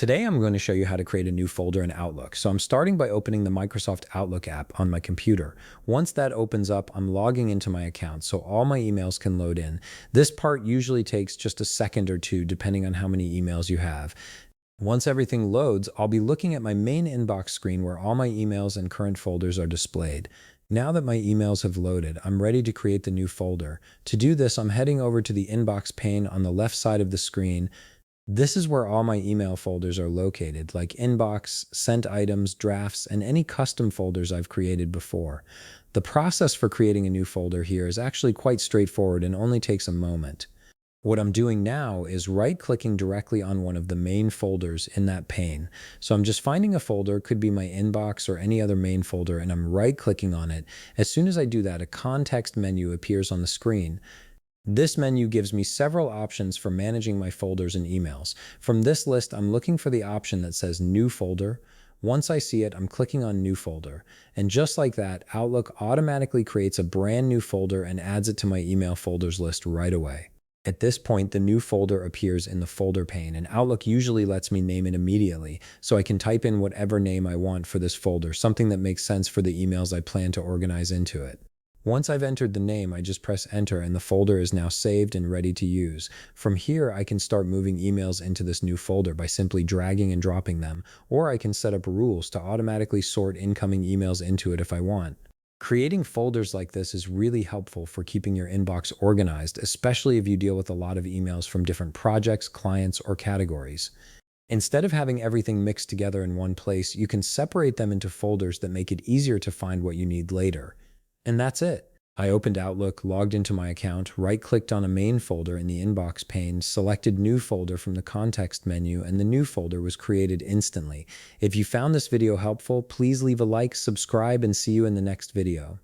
Today, I'm going to show you how to create a new folder in Outlook. So I'm starting by opening the Microsoft Outlook app on my computer. Once that opens up, I'm logging into my account so all my emails can load in. This part usually takes just a second or two, depending on how many emails you have. Once everything loads, I'll be looking at my main inbox screen where all my emails and current folders are displayed. Now that my emails have loaded, I'm ready to create the new folder. To do this, I'm heading over to the inbox pane on the left side of the screen. This is where all my email folders are located, like inbox, sent items, drafts, and any custom folders I've created before. The process for creating a new folder here is actually quite straightforward and only takes a moment. What I'm doing now is right-clicking directly on one of the main folders in that pane. So I'm just finding a folder, could be my inbox or any other main folder, and I'm right-clicking on it. As soon as I do that, a context menu appears on the screen. This menu gives me several options for managing my folders and emails. From this list, I'm looking for the option that says New Folder. Once I see it, I'm clicking on New Folder. And just like that, Outlook automatically creates a brand new folder and adds it to my email folders list right away. At this point, the new folder appears in the folder pane, and Outlook usually lets me name it immediately, so I can type in whatever name I want for this folder, something that makes sense for the emails I plan to organize into it. Once I've entered the name, I just press enter and the folder is now saved and ready to use. From here, I can start moving emails into this new folder by simply dragging and dropping them, or I can set up rules to automatically sort incoming emails into it if I want. Creating folders like this is really helpful for keeping your inbox organized, especially if you deal with a lot of emails from different projects, clients, or categories. Instead of having everything mixed together in one place, you can separate them into folders that make it easier to find what you need later. And that's it. I opened Outlook, logged into my account, right-clicked on a main folder in the inbox pane, selected New Folder from the context menu, and the new folder was created instantly. If you found this video helpful, please leave a like, subscribe, and see you in the next video.